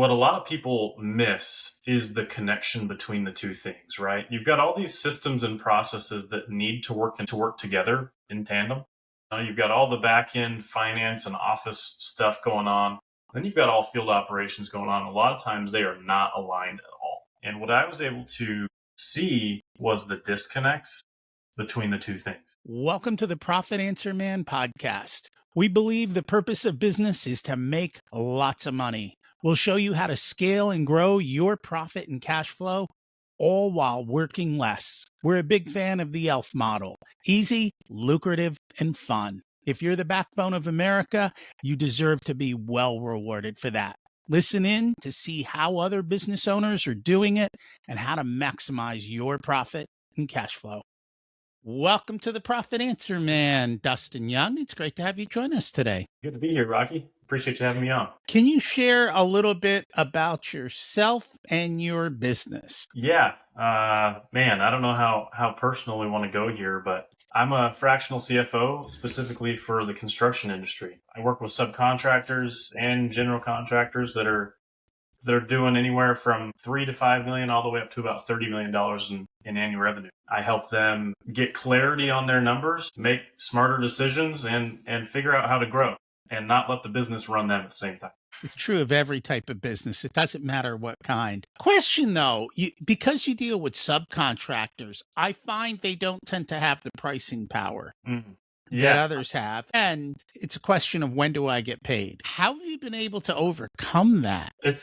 what a lot of people miss is the connection between the two things, right? You've got all these systems and processes that need to work together in tandem. You've got all the back end finance and office stuff going on. Then you've got all field operations going on. A lot of times they are not aligned at all. And what I was able to see was the disconnects between the two things. Welcome to the Profit Answer Man podcast. We believe the purpose of business is to make lots of money. We'll show you how to scale and grow your profit and cash flow, all while working less. We're a big fan of the ELF model. Easy, lucrative, and fun. If you're the backbone of America, you deserve to be well rewarded for that. Listen in to see how other business owners are doing it and how to maximize your profit and cash flow. Welcome to the Profit Answer Man, Dustin Young. It's great to have you join us today. Good to be here, Rocky. Appreciate you having me on. Can you share a little bit about yourself and your business? Yeah, man, I don't know how personal we want to go here, but I'm a fractional CFO specifically for the construction industry. I work with subcontractors and general contractors that are doing anywhere from $3 to $5 million all the way up to about $30 million in annual revenue. I help them get clarity on their numbers, make smarter decisions, and figure out how to grow and not let the business run them at the same time. It's true of every type of business. It doesn't matter what kind. Question though, because you deal with subcontractors, I find they don't tend to have the pricing power. Mm-hmm. That others have. And it's a question of when do I get paid? How have you been able to overcome that? It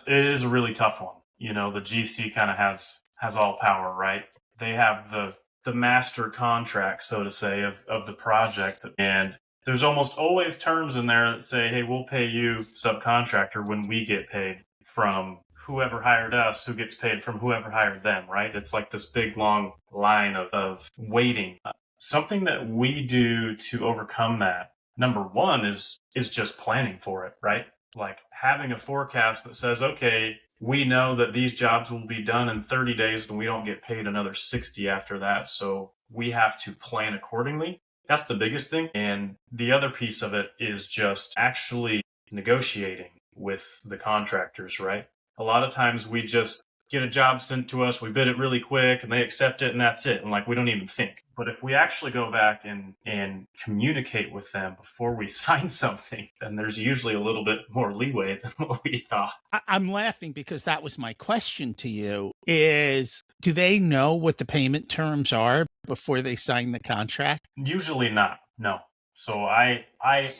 is a really tough one. You know, the GC kind of has all power, right? They have the master contract, so to say, of the project. And there's almost always terms in there that say, hey, we'll pay you subcontractor when we get paid from whoever hired us, who gets paid from whoever hired them, right? It's like this big long line of waiting. Something that we do to overcome that, number one, is just planning for it, right? Like having a forecast that says, okay, we know that these jobs will be done in 30 days and we don't get paid another 60 after that. So we have to plan accordingly. That's the biggest thing. And the other piece of it is just actually negotiating with the contractors, right? A lot of times we just get a job sent to us, we bid it really quick and they accept it and that's it. And like, we don't even think. But if we actually go back and communicate with them before we sign something, then there's usually a little bit more leeway than what we thought. I'm laughing because that was my question to you is, do they know what the payment terms are before they sign the contract? Usually not, no. So I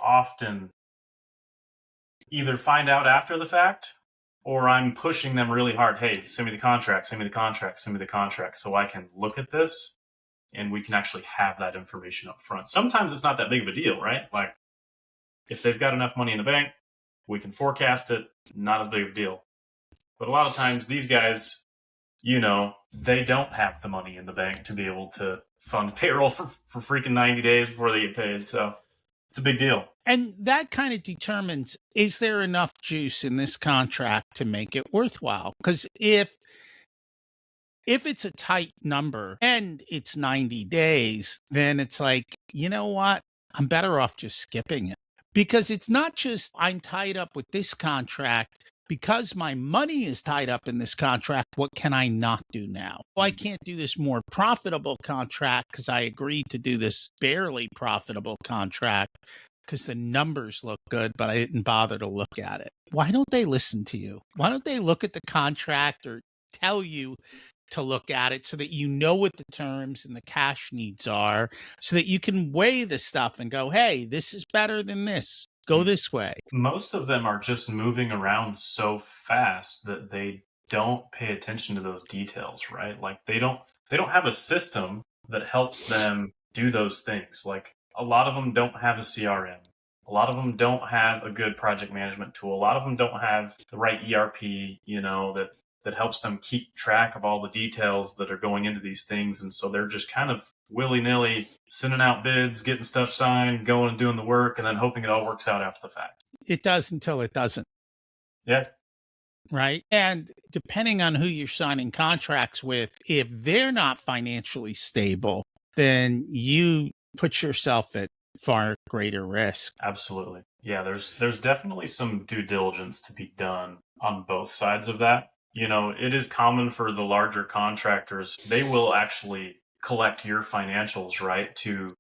often either find out after the fact or I'm pushing them really hard. Hey, send me the contract, send me the contract, send me the contract so I can look at this and we can actually have that information up front. Sometimes it's not that big of a deal, right? Like if they've got enough money in the bank, we can forecast it, not as big of a deal. But a lot of times these guys, you know, they don't have the money in the bank to be able to fund payroll for freaking 90 days before they get paid. So it's a big deal. And that kind of determines, is there enough juice in this contract to make it worthwhile? Because if it's a tight number and it's 90 days, then it's like, you know what? I'm better off just skipping it. Because it's not just I'm tied up with this contract. Because my money is tied up in this contract, what can I not do now? Well, I can't do this more profitable contract because I agreed to do this barely profitable contract because the numbers look good, but I didn't bother to look at it. Why don't they listen to you? Why don't they look at the contract or tell you to look at it so that you know what the terms and the cash needs are so that you can weigh the stuff and go, hey, this is better than this. Go this way. Most of them are just moving around so fast that they don't pay attention to those details, right? Like they don't have a system that helps them do those things. Like a lot of them don't have a CRM. A lot of them don't have a good project management tool. A lot of them don't have the right ERP, you know, that helps them keep track of all the details that are going into these things. And so they're just kind of willy-nilly sending out bids, getting stuff signed, going and doing the work, and then hoping it all works out after the fact. It does until it doesn't. Yeah. Right. And depending on who you're signing contracts with, if they're not financially stable, then you put yourself at far greater risk. Absolutely. Yeah, there's definitely some due diligence to be done on both sides of that. It is common for the larger contractors. They will actually collect your financials, right? To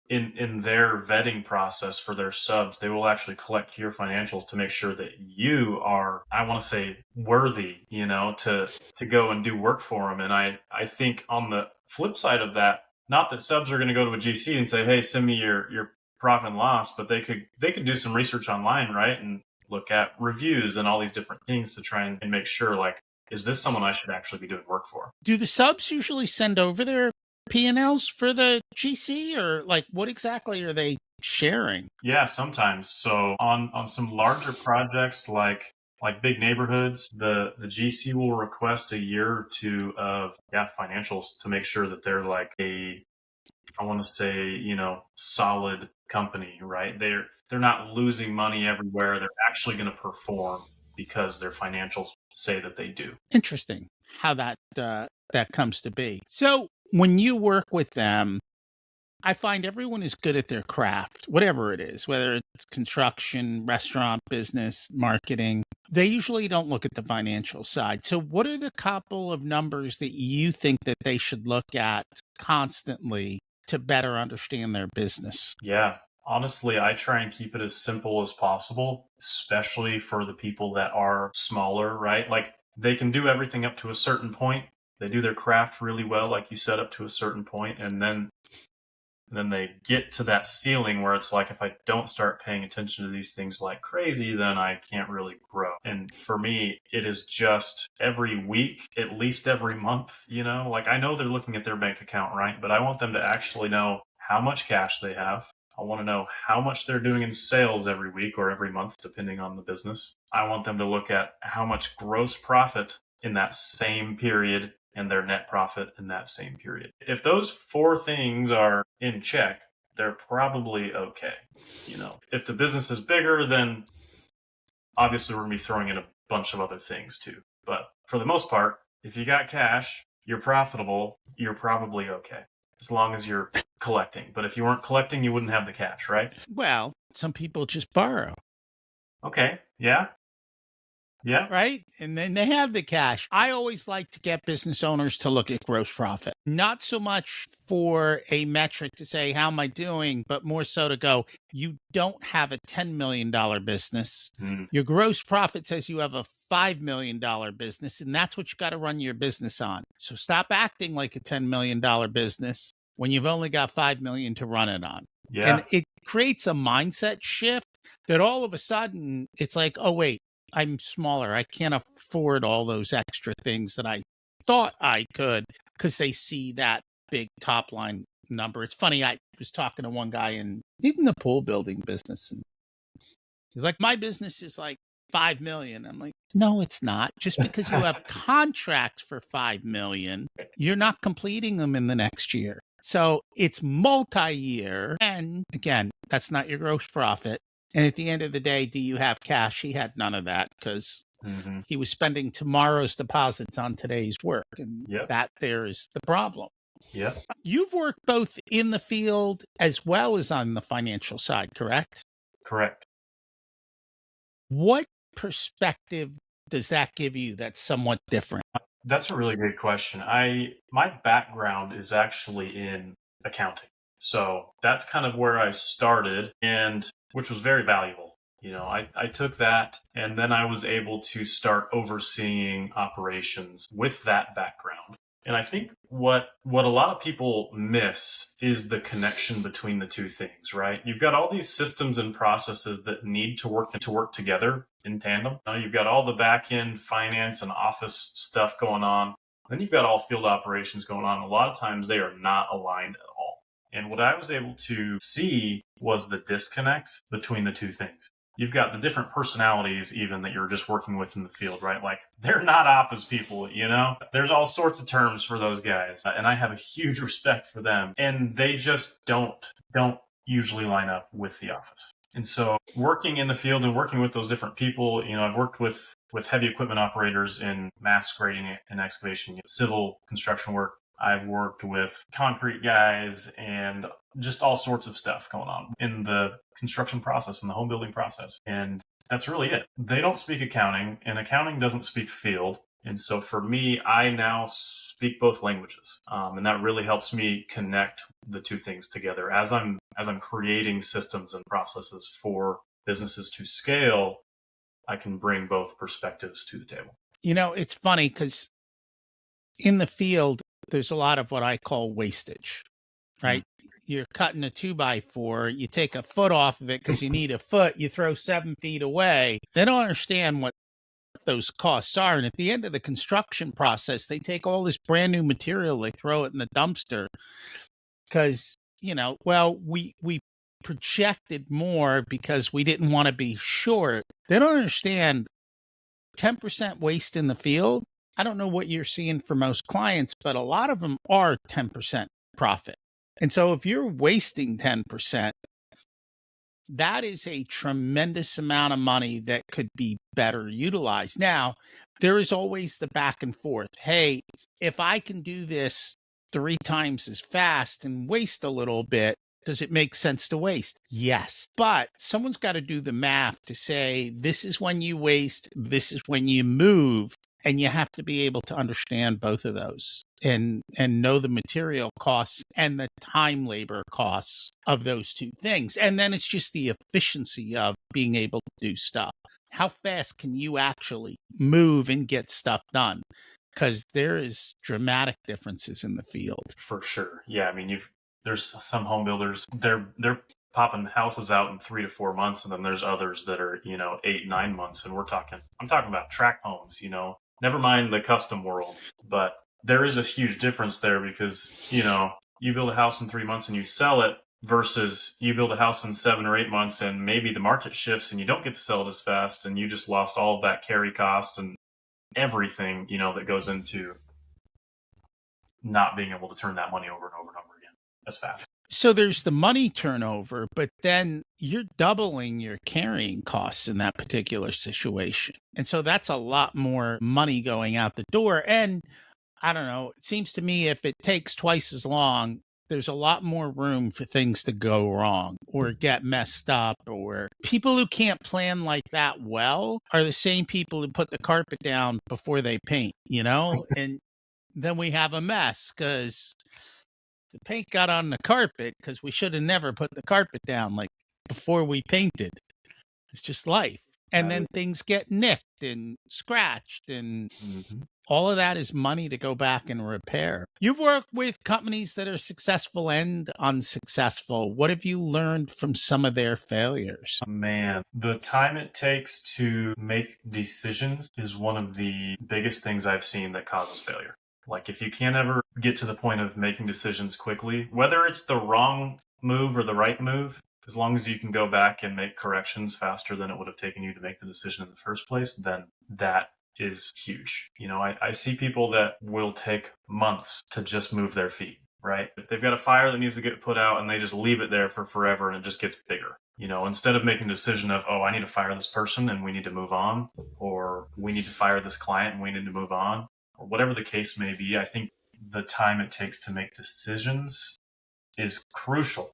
in their vetting process for their subs, they will actually collect your financials to make sure that you are, I want to say, worthy, to go and do work for them. And I think on the flip side of that, not that subs are going to go to a GC and say, "Hey, send me your profit and loss," but they could do some research online, right, and look at reviews and all these different things to try and make sure, like, is this someone I should actually be doing work for? Do the subs usually send over their P&Ls for the GC, or like what exactly are they sharing? Yeah, sometimes. So on some larger projects like big neighborhoods, the GC will request a year or two of financials to make sure that they're like a, I want to say, solid company, right? They're not losing money everywhere. They're actually going to perform because their financials say that they do. Interesting how that comes to be. So when you work with them, I find everyone is good at their craft, whatever it is, whether it's construction, restaurant business, marketing. They usually don't look at the financial side. So what are the couple of numbers that you think that they should look at constantly to better understand their business? Yeah. Honestly, I try and keep it as simple as possible, especially for the people that are smaller, right? Like they can do everything up to a certain point. They do their craft really well, like you said, up to a certain point, and then they get to that ceiling where it's like, if I don't start paying attention to these things like crazy, then I can't really grow. And for me, it is just every week, at least every month, like I know they're looking at their bank account, right? But I want them to actually know how much cash they have. I want to know how much they're doing in sales every week or every month, depending on the business. I want them to look at how much gross profit in that same period and their net profit in that same period. If those four things are in check, they're probably okay. If the business is bigger, then obviously we're going to be throwing in a bunch of other things too. But for the most part, if you got cash, you're profitable, you're probably okay as long as you're collecting. But if you weren't collecting, you wouldn't have the cash, right? Well, some people just borrow. Okay. Yeah. Yeah. Right? And then they have the cash. I always like to get business owners to look at gross profit, not so much for a metric to say, how am I doing, but more so to go, you don't have a $10 million business. Mm. Your gross profit says you have a $5 million business, and that's what you got to run your business on. So stop acting like a $10 million business when you've only got 5 million to run it on. Yeah. And it creates a mindset shift that all of a sudden it's like, oh, wait, I'm smaller. I can't afford all those extra things that I thought I could because they see that big top line number. It's funny. I was talking to one guy in the pool building business, and he's like, "My business is like 5 million." I'm like, "No, it's not. Just because you have contracts for 5 million, you're not completing them in the next year." So it's multi-year, and again, that's not your gross profit. And at the end of the day, do you have cash? He had none of that because Mm-hmm. he was spending tomorrow's deposits on today's work. And Yep. that there is the problem. Yep. You've worked both in the field as well as on the financial side, correct? Correct. What perspective does that give you that's somewhat different? That's a really great question. My background is actually in accounting. So that's kind of where I started, and which was very valuable. I took that and then I was able to start overseeing operations with that background. And I think what a lot of people miss is the connection between the two things, right? You've got all these systems and processes that need to work together in tandem. You've got all the back end finance and office stuff going on. Then you've got all field operations going on. A lot of times they are not aligned at all. And what I was able to see was the disconnects between the two things. You've got the different personalities even that you're just working with in the field, right? Like they're not office people, There's all sorts of terms for those guys. And I have a huge respect for them. And they just don't usually line up with the office. And so working in the field and working with those different people, I've worked with heavy equipment operators in mass grading and excavation, civil construction work. I've worked with concrete guys and just all sorts of stuff going on in the construction process and the home building process. And that's really it. They don't speak accounting, and accounting doesn't speak field. And so for me, I now speak both languages, and that really helps me connect the two things together as I'm creating systems and processes for businesses to scale. I can bring both perspectives to the table. It's funny because in the field, there's a lot of what I call wastage, right? You're cutting a 2x4, you take a foot off of it because you need a foot, you throw 7 feet away. They don't understand what those costs are. And at the end of the construction process, they take all this brand new material, they throw it in the dumpster because, we projected more because we didn't want to be short. They don't understand 10% waste in the field. I don't know what you're seeing for most clients, but a lot of them are 10% profit. And so if you're wasting 10%, that is a tremendous amount of money that could be better utilized. Now, there is always the back and forth. Hey, if I can do this 3 times as fast and waste a little bit, does it make sense to waste? Yes. But someone's got to do the math to say, this is when you waste, this is when you move. And you have to be able to understand both of those and know the material costs and the time labor costs of those two things. And then it's just the efficiency of being able to do stuff. How fast can you actually move and get stuff done? Because there is dramatic differences in the field. For sure. Yeah. I mean, there's some home builders, they're popping houses out in 3 to 4 months. And then there's others that are, 8, 9 months. And I'm talking about tract homes, never mind the custom world, but there is a huge difference there because, you build a house in 3 months and you sell it versus you build a house in 7 or 8 months and maybe the market shifts and you don't get to sell it as fast and you just lost all of that carry cost and everything, that goes into not being able to turn that money over and over and over again as fast. So there's the money turnover, but then you're doubling your carrying costs in that particular situation. And so that's a lot more money going out the door. And I don't know, it seems to me if it takes twice as long, there's a lot more room for things to go wrong or get messed up. Or people who can't plan like that well are the same people who put the carpet down before they paint, and then we have a mess because the paint got on the carpet because we should have never put the carpet down like before we painted. It's just life. And then things get nicked and scratched and all of that is money to go back and repair. You've worked with companies that are successful and unsuccessful. What have you learned from some of their failures? Man, the time it takes to make decisions is one of the biggest things I've seen that causes failure. Like if you can't ever get to the point of making decisions quickly, whether it's the wrong move or the right move, as long as you can go back and make corrections faster than it would have taken you to make the decision in the first place, then that is huge. I see people that will take months to just move their feet, right? If they've got a fire that needs to get put out and they just leave it there for forever and it just gets bigger. Instead of making a decision of, I need to fire this person and we need to move on, or we need to fire this client and we need to move on, or whatever the case may be, I think the time it takes to make decisions is crucial.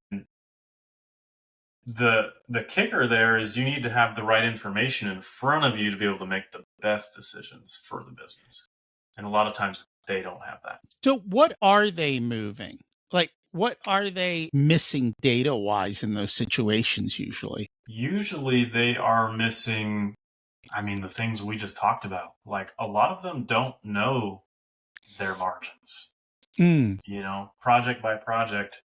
The kicker there is you need to have the right information in front of you to be able to make the best decisions for the business. And a lot of times they don't have that. So what are they moving? Like, what are they missing data-wise in those situations usually? Usually they are missing, the things we just talked about. Like a lot of them don't know their margins. Project by project.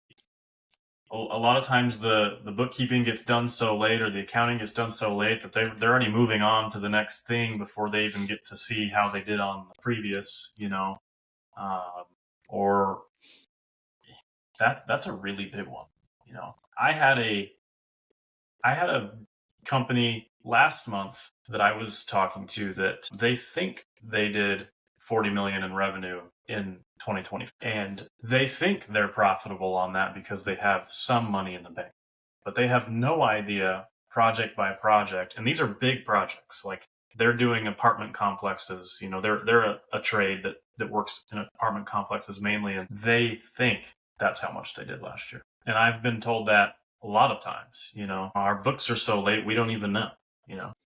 A lot of times the bookkeeping gets done so late or the accounting gets done so late that they're already moving on to the next thing before they even get to see how they did on the previous, or that's a really big one. I had a company last month that I was talking to that they think they did 40 million in revenue in 2020. And they think they're profitable on that because they have some money in the bank. But they have no idea project by project. And these are big projects. Like they're doing apartment complexes. They're a trade that works in apartment complexes mainly. And they think that's how much they did last year. And I've been told that a lot of times, our books are so late, we don't even know,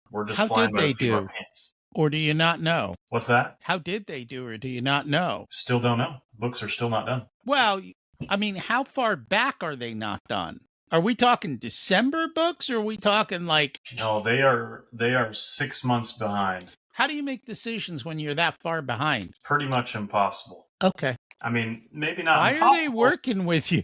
we're just How flying did by the they seat of our do? pants. Or do you not know? What's that? How did they do, or do you not know? Still don't know. Books are still not done. Well, I mean, how far back are they not done? Are we talking December books, or are we talking like? No, they are 6 months behind. How do you make decisions when you're that far behind? Pretty much impossible. Okay. I mean, maybe not Why are they impossible. working with you?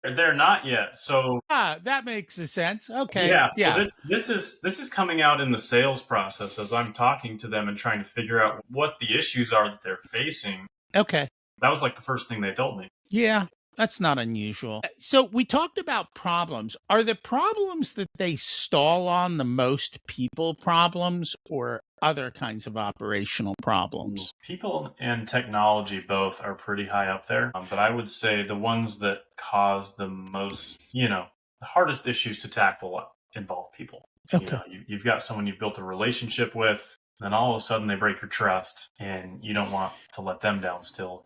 They're not yet. So That makes sense. Okay. yeah, so this is coming out in the sales process as I'm talking to them and trying to figure out what the issues are that they're facing. Okay. That was like the first thing they told me. Yeah, that's not unusual. So we talked about problems. Are the problems that they stall on the most people problems or other kinds of operational problems? People and technology both are pretty high up there, but I would say the ones that cause the most, the hardest issues to tackle involve people. Okay. You've got someone you've built a relationship with, then all of a sudden they break your trust, and you don't want to let them down still.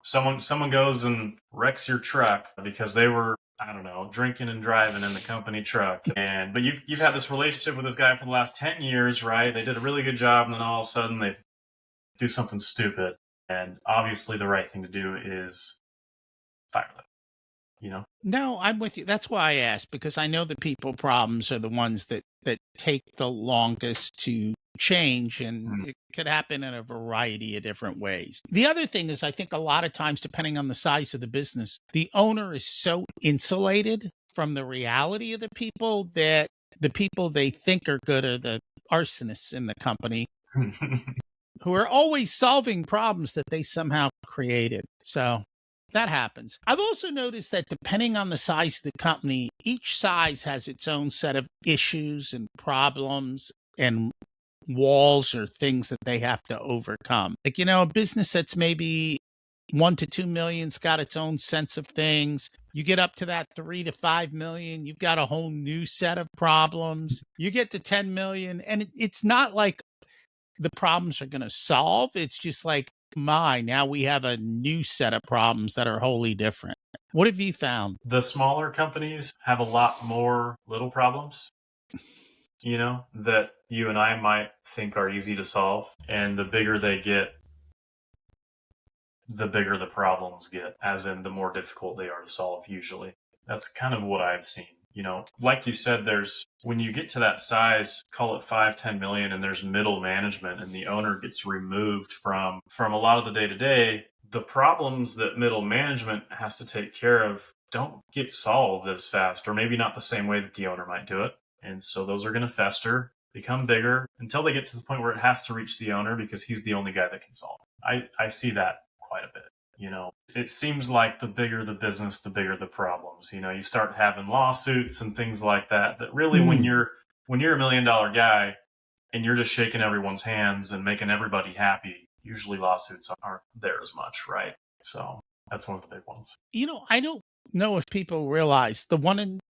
Someone goes and wrecks your truck because they were, I don't know, drinking and driving in the company truck. But you've had this relationship with this guy for the last 10 years, right? They did a really good job, and then all of a sudden they do something stupid. And obviously the right thing to do is fire them. No, I'm with you. That's why I asked, because I know the people problems are the ones that take the longest to change, and it could happen in a variety of different ways. The other thing is, I think a lot of times, depending on the size of the business, the owner is so insulated from the reality of the people that the people they think are good are the arsonists in the company who are always solving problems that they somehow created. So that happens. I've also noticed that depending on the size of the company, each size has its own set of issues and problems and walls or things that they have to overcome. Like, a business that's maybe 1 to 2 million's got its own sense of things. You get up to that 3 to 5 million, you've got a whole new set of problems. You get to 10 million, and it's not like the problems are going to solve. It's just like, now we have a new set of problems that are wholly different. What have you found? The smaller companies have a lot more little problems, that you and I might think are easy to solve. And the bigger they get, the bigger the problems get, as in the more difficult they are to solve usually. That's kind of what I've seen. Like you said, when you get to that size, call it 5-10 million, and there's middle management and the owner gets removed from a lot of the day-to-day, the problems that middle management has to take care of don't get solved as fast, or maybe not the same way that the owner might do it. And so those are going to fester, become bigger, until they get to the point where it has to reach the owner because he's the only guy that can solve it. I see that quite a bit. It seems like the bigger the business, the bigger the problems. You start having lawsuits and things like that. That really, when you're $1 million guy and you're just shaking everyone's hands and making everybody happy, usually lawsuits aren't there as much, right? So that's one of the big ones. I don't know if people realize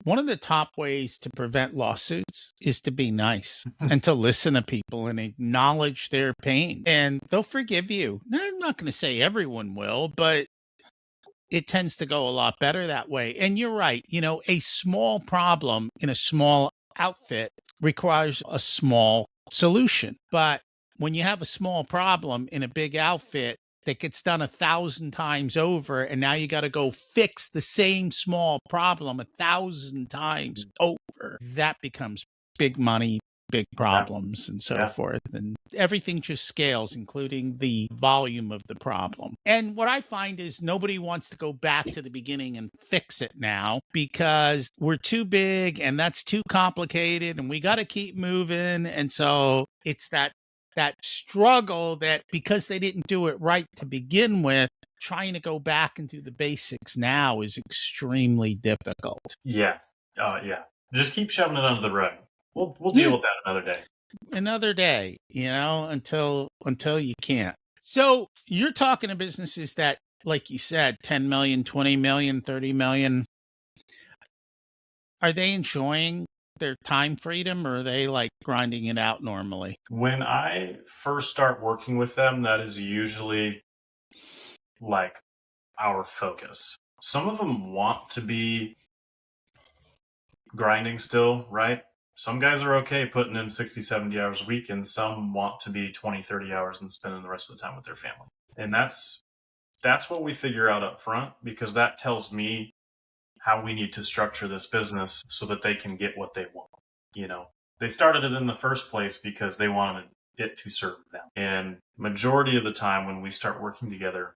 one of the top ways to prevent lawsuits is to be nice and to listen to people and acknowledge their pain, and they'll forgive you. Now, I'm not going to say everyone will, but it tends to go a lot better that way. And you're right. A small problem in a small outfit requires a small solution. But when you have a small problem in a big outfit that gets done 1,000 times over, and now you got to go fix the same small problem 1,000 times over, that becomes big money, big problems, and so forth. And everything just scales, including the volume of the problem. And what I find is nobody wants to go back to the beginning and fix it now because we're too big and that's too complicated and we got to keep moving. And so it's that struggle that, because they didn't do it right to begin with, trying to go back and do the basics now is extremely difficult. Yeah. Just keep shoving it under the rug. We'll deal with that another day, until you can't. So you're talking to businesses that, like you said, 10 million, 20 million, 30 million. Are they enjoying their time freedom, or are they like grinding it out normally? When I first start working with them, that is usually like our focus. some of them want to be grinding still, right? Some guys are okay putting in 60, 70 hours a week, and some want to be 20, 30 hours and spending the rest of the time with their family. And that's what we figure out up front, because that tells me how we need to structure this business so that they can get what they want. You know, they started it in the first place because they wanted it to serve them. And majority of the time when we start working together,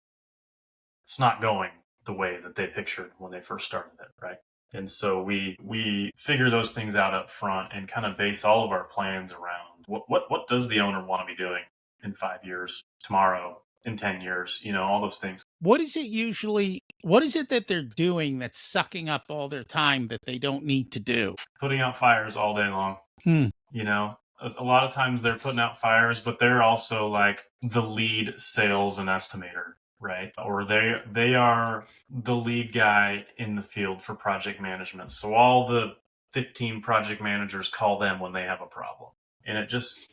it's not going the way that they pictured when they first started it, right? And so we figure those things out up front and kind of base all of our plans around what does the owner want to be doing in 5 years, tomorrow, in 10 years, all those things. What is it that they're doing that's sucking up all their time that they don't need to do? Putting out fires all day long. Hmm. A lot of times they're putting out fires, but they're also like the lead sales and estimator, right? Or they are the lead guy in the field for project management. So all the 15 project managers call them when they have a problem. And it just,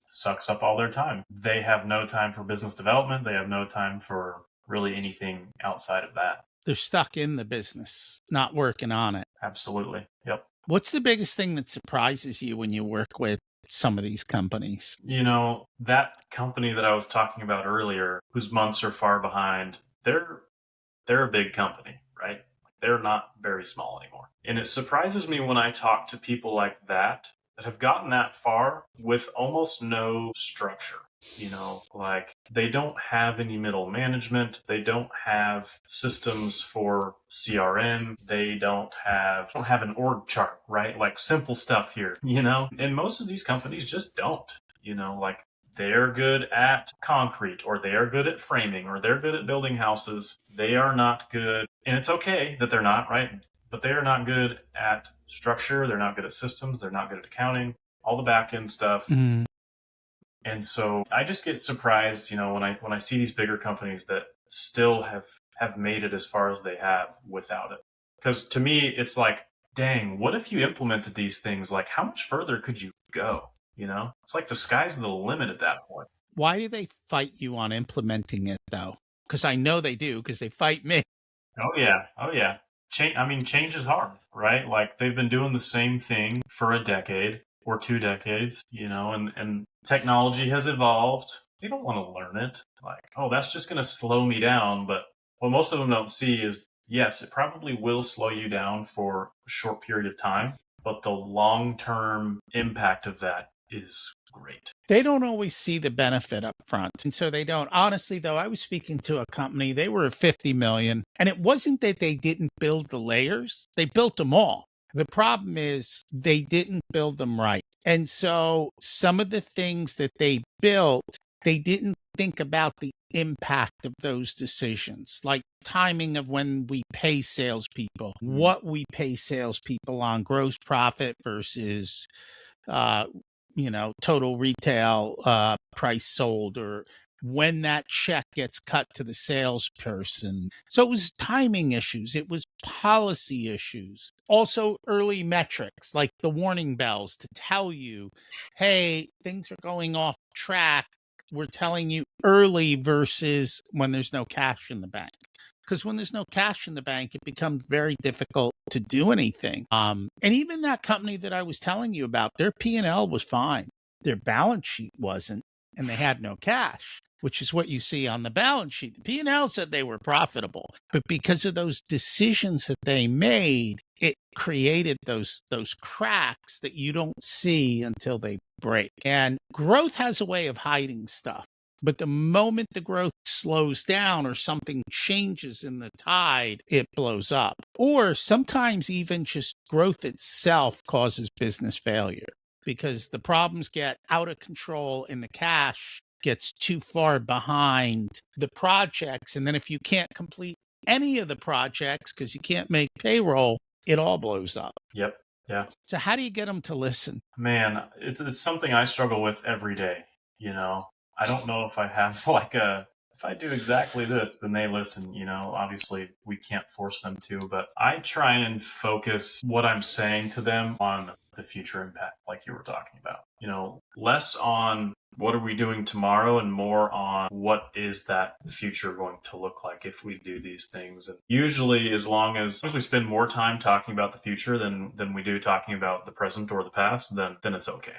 sucks up all their time. They have no time for business development. They have no time for really anything outside of that. They're stuck in the business, not working on it. Absolutely. Yep. What's the biggest thing that surprises you when you work with some of these companies? That company that I was talking about earlier, whose months are far behind, they're a big company, right? They're not very small anymore. And it surprises me when I talk to people like that have gotten that far with almost no structure. Like they don't have any middle management. They don't have systems for CRM. They don't have an org chart, right? Like simple stuff here, and most of these companies just don't, like they're good at concrete, or they are good at framing, or they're good at building houses. They are not good. And it's okay that they're not, right? But they are not good at structure. They're not good at systems. They're not good at accounting, all the back end stuff. Mm. And so I just get surprised, when I see these bigger companies that still have made it as far as they have without it. Because to me, it's like, dang, what if you implemented these things? Like, how much further could you go? It's like the sky's the limit at that point. Why do they fight you on implementing it, though? Because I know they do, because they fight me. Oh, yeah. Change is hard, right? Like they've been doing the same thing for a decade or 2 decades, and technology has evolved. They don't want to learn it. Like, oh, that's just going to slow me down. But what most of them don't see is, yes, it probably will slow you down for a short period of time, but the long-term impact of that is great. They don't always see the benefit up front. And so they don't. Honestly, though, I was speaking to a company, they were at 50 million. And it wasn't that they didn't build the layers, they built them all. The problem is they didn't build them right. And so some of the things that they built, they didn't think about the impact of those decisions, like timing of when we pay salespeople, what we pay salespeople on gross profit versus total retail price sold, or when that check gets cut to the salesperson. So it was timing issues. It was policy issues. Also early metrics like the warning bells to tell you, hey, things are going off track. We're telling you early versus when there's no cash in the bank. Because when there's no cash in the bank, it becomes very difficult to do anything. And even that company that I was telling you about, their P&L was fine. Their balance sheet wasn't, and they had no cash, which is what you see on the balance sheet. The P&L said they were profitable, but because of those decisions that they made, it created those cracks that you don't see until they break. And growth has a way of hiding stuff. But the moment the growth slows down or something changes in the tide, it blows up. Or sometimes even just growth itself causes business failure because the problems get out of control and the cash gets too far behind the projects. And then if you can't complete any of the projects because you can't make payroll, it all blows up. Yep. Yeah. So how do you get them to listen? Man, it's something I struggle with every day, I don't know if I have if I do exactly this, then they listen, obviously we can't force them to, but I try and focus what I'm saying to them on the future impact, like you were talking about. Less on what are we doing tomorrow and more on what is that future going to look like if we do these things. And usually, as long as we spend more time talking about the future than we do talking about the present or the past, then it's okay.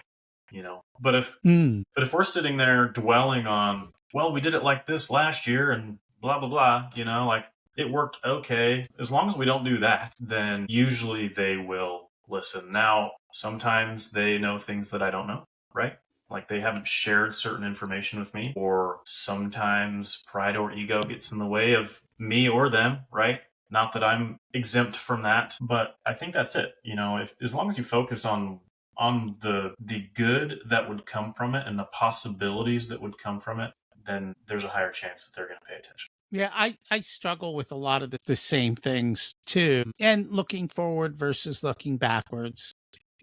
But if we're sitting there dwelling on, well, we did it like this last year and blah blah blah, like it worked okay. As long as we don't do that, then usually they will listen. Now, sometimes they know things that I don't know, right? Like they haven't shared certain information with me, or sometimes pride or ego gets in the way of me or them, right? Not that I'm exempt from that, but I think that's it. If as long as you focus on the good that would come from it and the possibilities that would come from it, then there's a higher chance that they're going to pay attention. Yeah, I struggle with a lot of the same things too. And looking forward versus looking backwards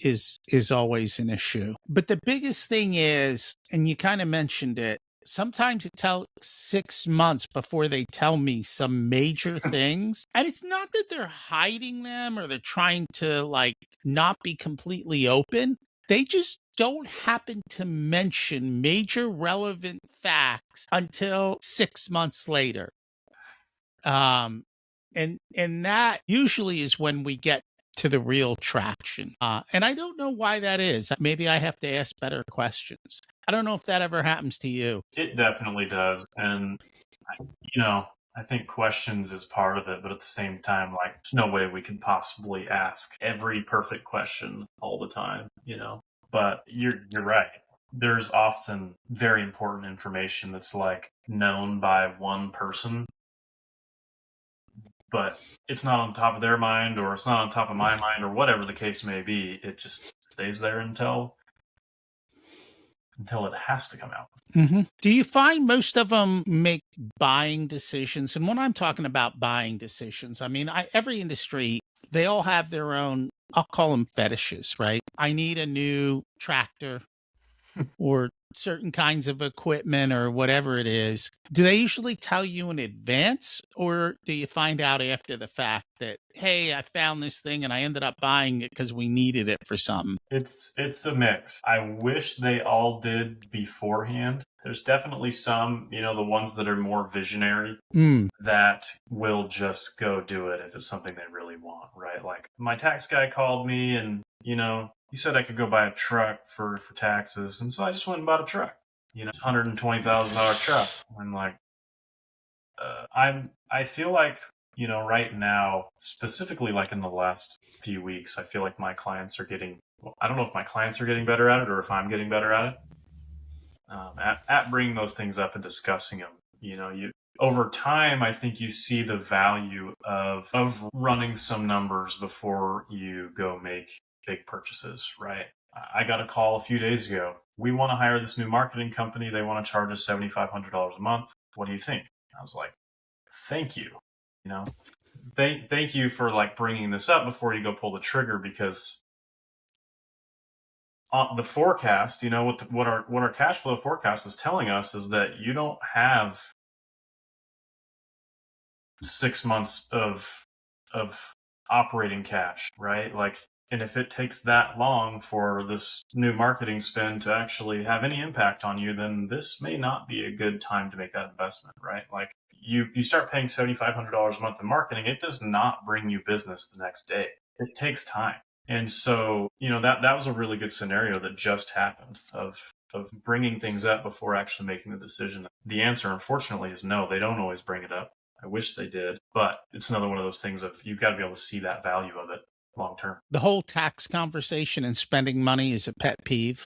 is always an issue. But the biggest thing is, and you kind of mentioned it, sometimes it tells 6 months before they tell me some major things. And it's not that they're hiding them or they're trying to like not be completely open. They just don't happen to mention major relevant facts until 6 months later. And that usually is when we get to the real traction. And I don't know why that is. Maybe I have to ask better questions. I don't know if that ever happens to you. It definitely does. And, I think questions is part of it, but at the same time, like, there's no way we can possibly ask every perfect question all the time, But you're right. There's often very important information that's like known by one person, but it's not on top of their mind, or it's not on top of my mind, or whatever the case may be. It just stays there until it has to come out. Mm-hmm. Do you find most of them make buying decisions? And when I'm talking about buying decisions, I mean, every industry, they all have their own, I'll call them fetishes, right? I need a new tractor or certain kinds of equipment or whatever it is. Do they usually tell you in advance, or do you find out after the fact that, hey, I found this thing and I ended up buying it because we needed it for something? It's a mix. I wish they all did beforehand. There's definitely some, the ones that are more visionary that will just go do it if it's something they really want, right? Like my tax guy called me and, he said I could go buy a truck for taxes. And so I just went and bought a truck, it's $120,000 truck. I'm like, I feel like, right now, specifically like in the last few weeks, I feel like my clients are getting, I don't know if my clients are getting better at it or if I'm getting better at it. At bringing those things up and discussing them, over time, I think you see the value of running some numbers before you go make big purchases, right? I got a call a few days ago. We want to hire this new marketing company. They want to charge us $7,500 a month. What do you think? I was like, thank you. Thank you for like bringing this up before you go pull the trigger, because the forecast, what our cash flow forecast is telling us is that you don't have 6 months of operating cash, right? Like, and if it takes that long for this new marketing spend to actually have any impact on you, then this may not be a good time to make that investment, right? Like you start paying $7,500 a month in marketing, it does not bring you business the next day. It takes time. And so, that was a really good scenario that just happened of bringing things up before actually making the decision. The answer, unfortunately, is no, they don't always bring it up. I wish they did, but it's another one of those things of you've got to be able to see that value of it long term. The whole tax conversation and spending money is a pet peeve.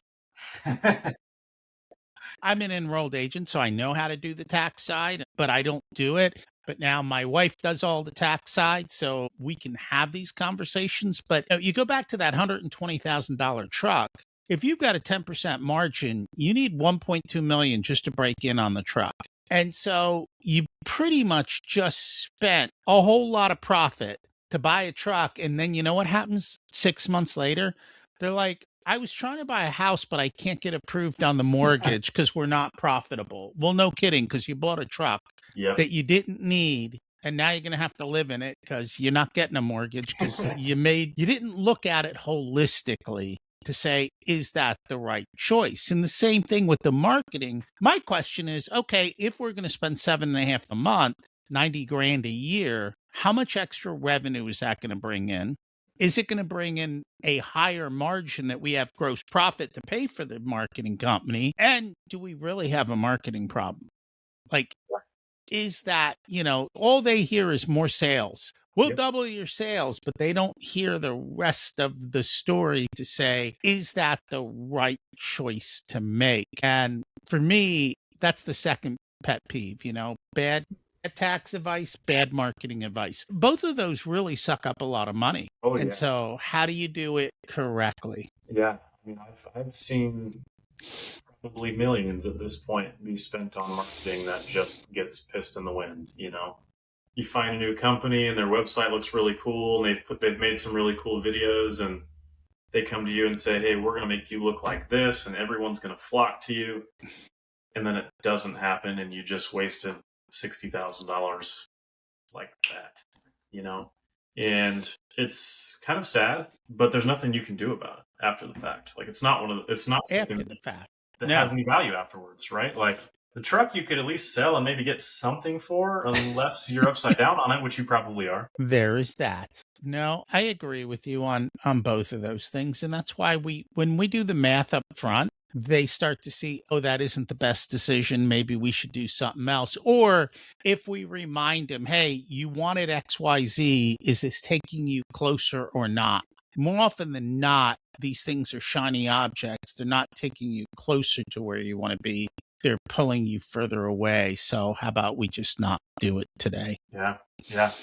I'm an enrolled agent, so I know how to do the tax side, but I don't do it. But now my wife does all the tax side, so we can have these conversations. But you go back to that $120,000 truck. If you've got a 10% margin, you need $1.2 million just to break in on the truck. And so you pretty much just spent a whole lot of profit to buy a truck. And then you know what happens 6 months later? They're like, I was trying to buy a house, but I can't get approved on the mortgage because we're not profitable. Well, no kidding, because you bought a truck that you didn't need and now you're going to have to live in it because you're not getting a mortgage because you didn't look at it holistically to say, is that the right choice? And the same thing with the marketing. My question is, okay, if we're going to spend 7.5 a month, 90 grand a year, how much extra revenue is that going to bring in? Is it going to bring in a higher margin that we have gross profit to pay for the marketing company? And do we really have a marketing problem? Like, is that, all they hear is more sales. We'll double your sales, but they don't hear the rest of the story to say, is that the right choice to make? And for me, that's the second pet peeve, bad tax advice, bad marketing advice. Both of those really suck up a lot of money. Oh, And yeah. so how do you do it correctly? Yeah. I mean, I've seen probably millions at this point be spent on marketing that just gets pissed in the wind. You find a new company and their website looks really cool, and they've made some really cool videos, and they come to you and say, hey, we're going to make you look like this, and everyone's going to flock to you. And then it doesn't happen, and you just wasted $60,000 like that, and it's kind of sad, but there's nothing you can do about it after the fact. Like, it's not something After the fact. that No. has any value afterwards, right? Like, the truck you could at least sell and maybe get something for, unless you're upside down on it, which you probably are. There is that. No, I agree with you on both of those things. And that's why when we do the math up front, they start to see, oh, that isn't the best decision. Maybe we should do something else. Or if we remind them, hey, you wanted XYZ, is this taking you closer or not? More often than not, these things are shiny objects. They're not taking you closer to where you want to be. They're pulling you further away. So how about we just not do it today? Yeah.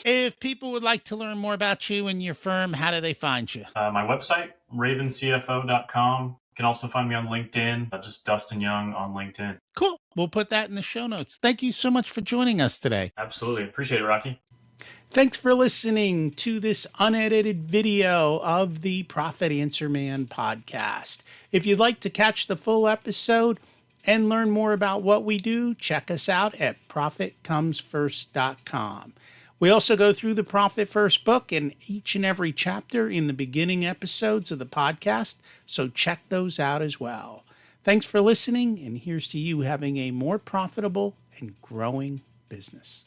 If people would like to learn more about you and your firm, how do they find you? My website, ravencfo.com. You can also find me on LinkedIn, just Dustin Young on LinkedIn. Cool. We'll put that in the show notes. Thank you so much for joining us today. Absolutely. Appreciate it, Rocky. Thanks for listening to this unedited video of the Profit Answer Man podcast. If you'd like to catch the full episode and learn more about what we do, check us out at profitcomesfirst.com. We also go through the Profit First book in each and every chapter in the beginning episodes of the podcast, so check those out as well. Thanks for listening, and here's to you having a more profitable and growing business.